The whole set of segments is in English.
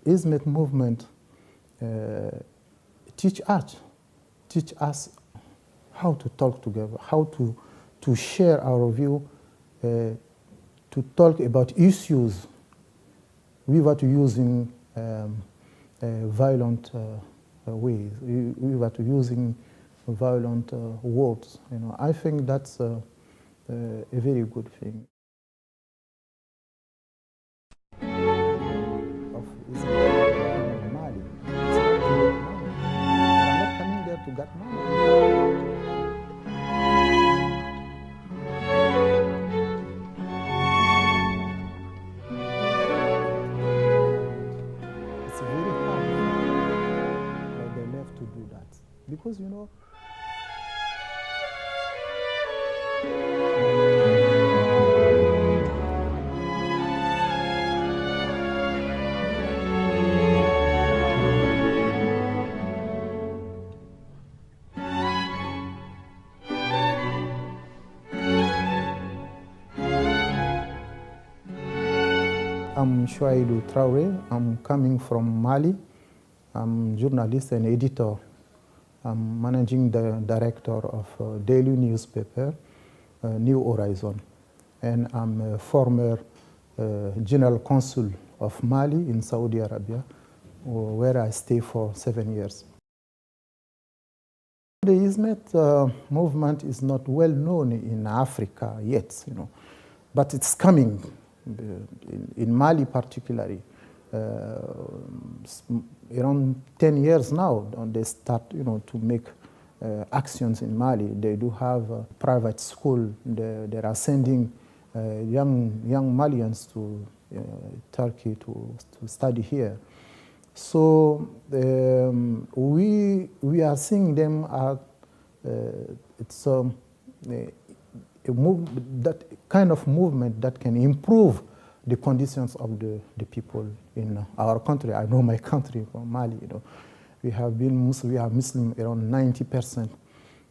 Hizmet Movement teach us how to talk together, how to share our view, to talk about issues without using violent ways, without using violent words. You know, I think that's a very good thing. Of Mali, they are not coming there to get money. To do that, because you know, I'm Chouidaou Traore. I'm coming from Mali. I'm journalist and editor. I'm managing director of a daily newspaper, Nouvel Horizon. And I'm a former general consul of Mali in Saudi Arabia, where I stay for 7 years. The Hizmet movement is not well known in Africa yet, you know, but it's coming, in Mali particularly. Around 10 years now, they start, you know, to make actions in Mali. They do have a private school. They are sending young Malians to Turkey to study here. So we are seeing them as it's a that kind of movement that can improve the conditions of the people in our country. I know my country, from Mali. You know, we are Muslim around 90%,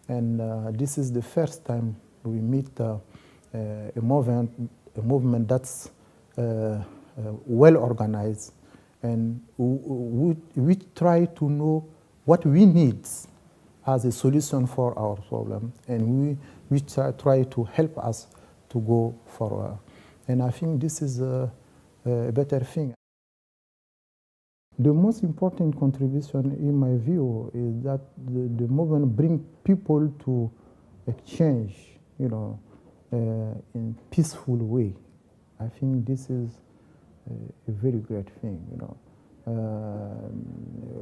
and this is the first time we meet a movement that's well organized, and we try to know what we need as a solution for our problem, and we try to help us to go forward. And I think this is a better thing. The most important contribution, in my view, is that the movement brings people to exchange, you know, in peaceful way. I think this is a very great thing, you know.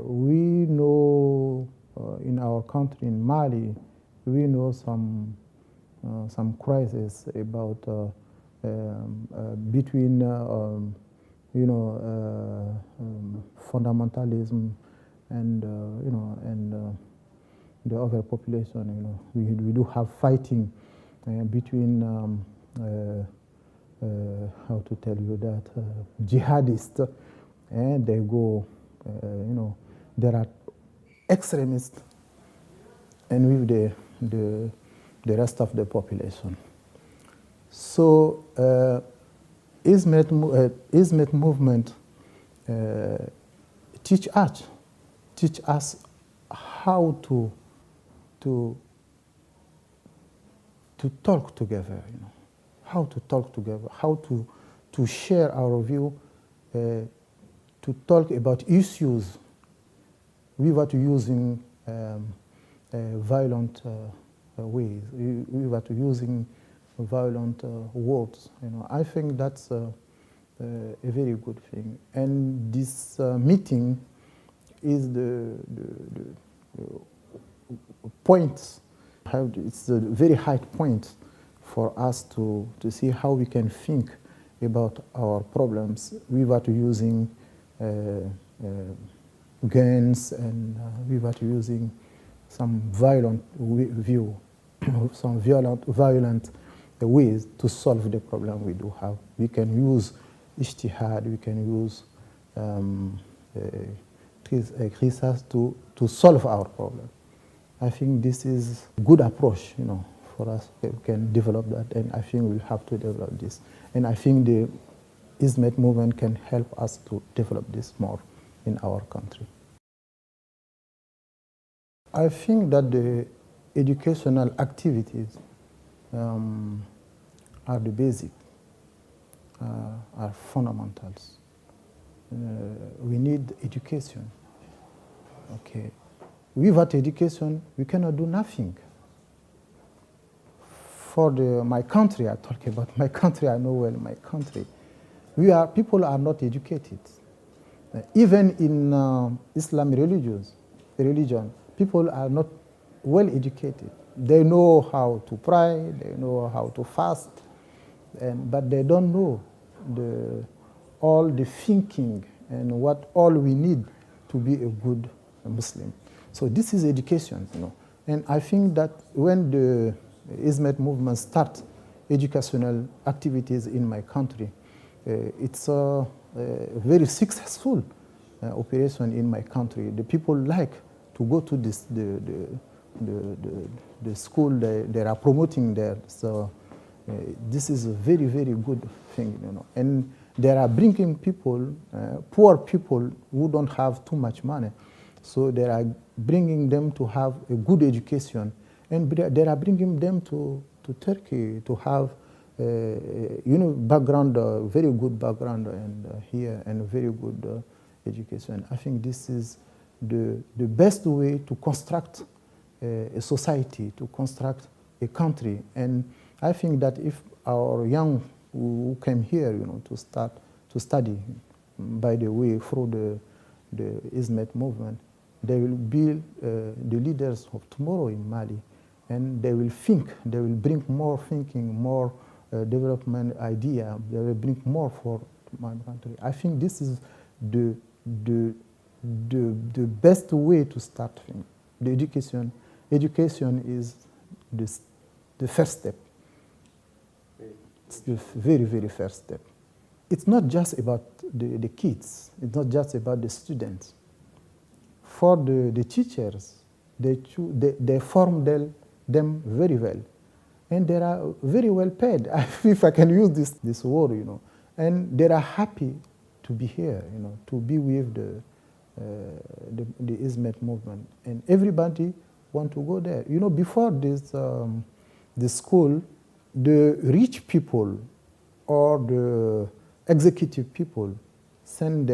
We know in our country, in Mali, we know some crisis about between you know, fundamentalism and you know, and the other population. You know, we do have fighting between how to tell you that jihadists, and they go, you know, there are extremists, and with the rest of the population. So Hizmet movement teach us how to talk together, you know, how to talk together, how to share our view, to talk about issues without using violent ways, without using violent words. You know, I think that's a very good thing. And this meeting is the point. It's a very high point for us to see how we can think about our problems without using guns and without using some violent view, some violent ways to solve the problem we do have. We can use ijtihad, we can use research to solve our problem. I think this is a good approach, you know, for us. We can develop that, and I think we'll have to develop this. And I think the Hizmet movement can help us to develop this more. in our country. I think that the educational activities are the basic, are fundamentals. We need education. Okay. Without education, we cannot do nothing. For my country, I talk about my country, I know well my country. People are not educated. Even in Islam religion, people are not well educated. They know how to pray, they know how to fast, but they don't know all the thinking and what all we need to be a good Muslim. So this is education, And I think that when the Hizmet Movement starts educational activities in my country, it's a very successful operation in my country. The people like to go to the school they are promoting there. So this is a very, very good thing, And they are bringing people, poor people who don't have too much money. So they are bringing them to have a good education, and they are bringing them to Turkey to have, background, very good background, and here, and very good education. I think this is the best way to construct a society, to construct a country. And I think that if our young who came here, to study, by the way, through the Hizmet Movement, they will be the leaders of tomorrow in Mali, and they will think, they will bring more thinking, more development idea, they will bring more for my country. I think this is the best way to start things. The education is the first step. It's the very, very first step. It's not just about the kids. It's not just about the students. For the teachers, they form them very well. And they are very well paid, if I can use this word, And they are happy to be here, to be with the Hizmet Movement. And everybody want to go there. Before this school, the rich people or the executive people send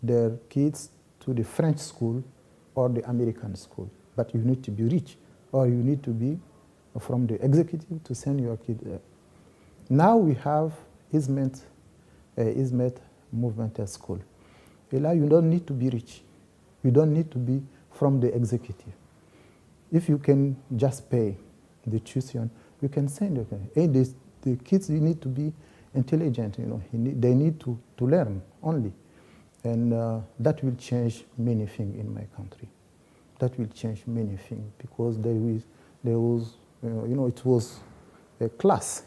their kids to the French school or the American school. But you need to be rich, or you need to be from the executive to send your kid there. Now we have Hizmet Movement school. You don't need to be rich. You don't need to be from the executive. If you can just pay the tuition, you can send it. And the kids, you need to be intelligent, They need to learn only. And that will change many things in my country. That will change many things, because there was, it was a class,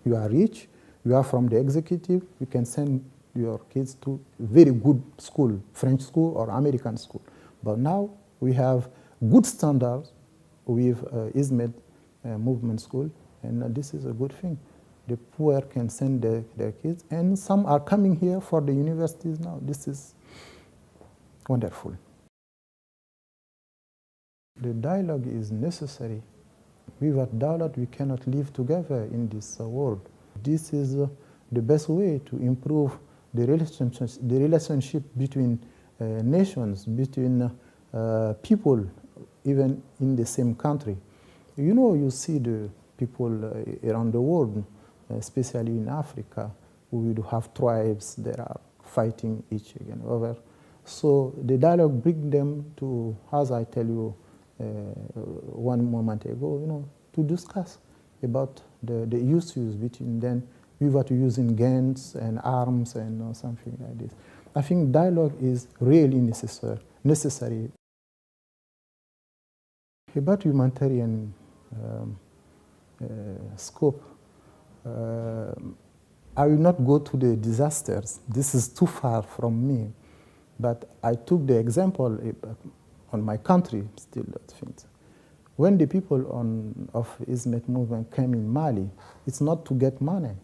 You are rich, you are from the executive, you can send your kids to very good school, French school or American school. But now we have good standards with Hizmet Movement school, and this is a good thing. The poor can send their kids, and some are coming here for the universities now. This is wonderful. The dialogue is necessary. Without dialogue, we cannot live together in this world. This is the best way to improve the relationship between nations, between people, even in the same country. You see the people around the world, especially in Africa, we do have tribes that are fighting each other. So the dialogue brings them to, as I tell you one moment ago, to discuss about the issues between them without using guns and arms and something like this. I think dialogue is really necessary. About humanitarian scope, I will not go to the disasters. This is too far from me. But I took the example on my country, still, I think. When the people of Hizmet Movement came in Mali, it's not to get money.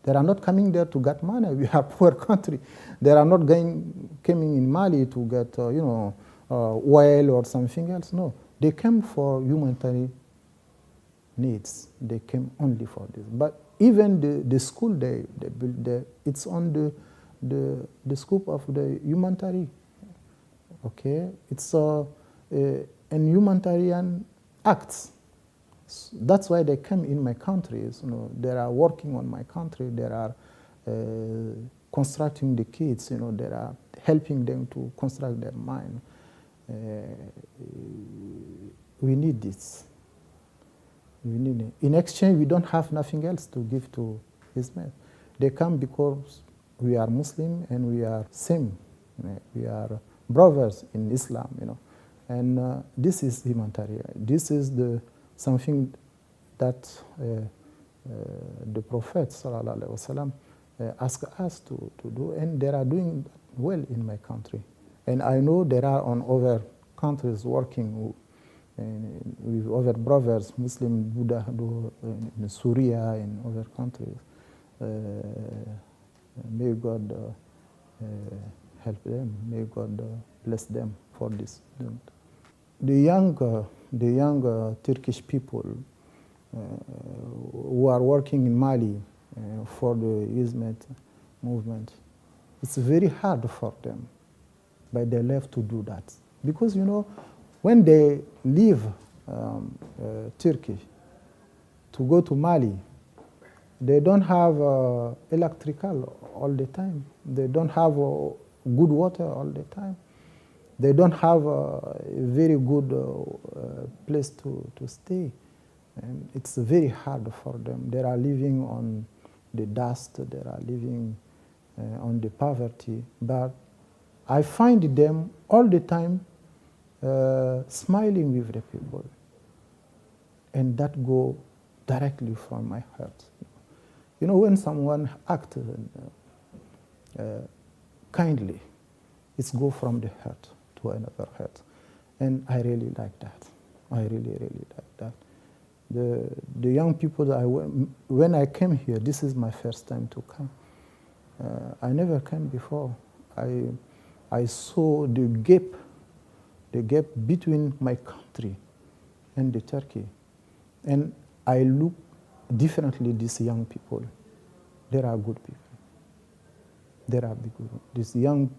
They are not coming there to get money. We are a poor country. They are not coming in Mali to get, oil or something else. No, they came for humanitarian needs. They came only for this. But even the school they built there, it's on the scope of the humanitarian. Okay, it's an humanitarian act. That's why they come in my country. They are working on my country. They are constructing the kids. They are helping them to construct their mind. We need this. We need it. In exchange, we don't have nothing else to give to Hizmet. They come because we are Muslim and we are same. We are brothers in Islam. And this is humanitarian. This is something that the Prophet ﷺ asked us to do, and they are doing well in my country. And I know there are on other countries working with other brothers, Muslim Buddha in Syria and other countries. May God help them. May God bless them for this. The young Turkish people who are working in Mali for the Hizmet movement, it's very hard for them, but they love to do that. Because, when they leave Turkey to go to Mali, they don't have electrical all the time. They don't have good water all the time. They don't have a very good place to stay. And it's very hard for them. They are living on the dust. They are living on the poverty. But I find them all the time smiling with the people. And that goes directly from my heart. When someone acts kindly, it goes from the heart to another heart. And I really like that. I really, really like that. The young people, when I came here, this is my first time to come. I never came before. I saw the gap between my country and the Turkey. And I look differently these young people. They are good people. They are good. These young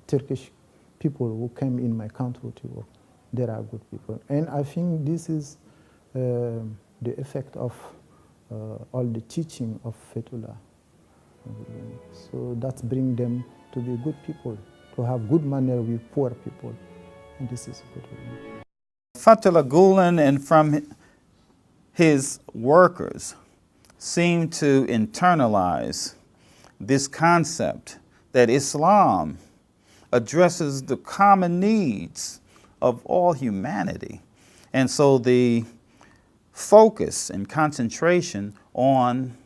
Turkish people who came in my country to work, they are good people. And I think this is the effect of all the teaching of Fethullah. So that brings them to be good people, to have good manner with poor people. And this is good. Fethullah Gulen and from his workers seem to internalize this concept that Islam addresses the common needs of all humanity. And so the focus and concentration on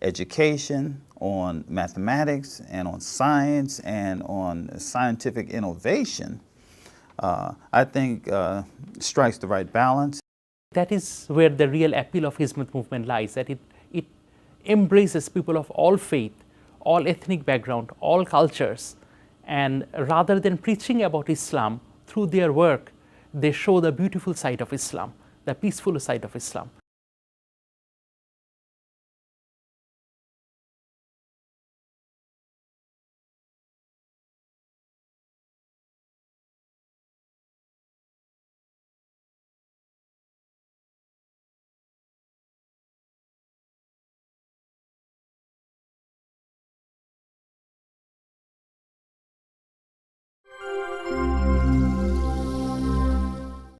education, on mathematics, and on science, and on scientific innovation, I think strikes the right balance. That is where the real appeal of Hizmet movement lies, that it embraces people of all faith, all ethnic background, all cultures, and rather than preaching about Islam, through their work, they show the beautiful side of Islam, the peaceful side of Islam.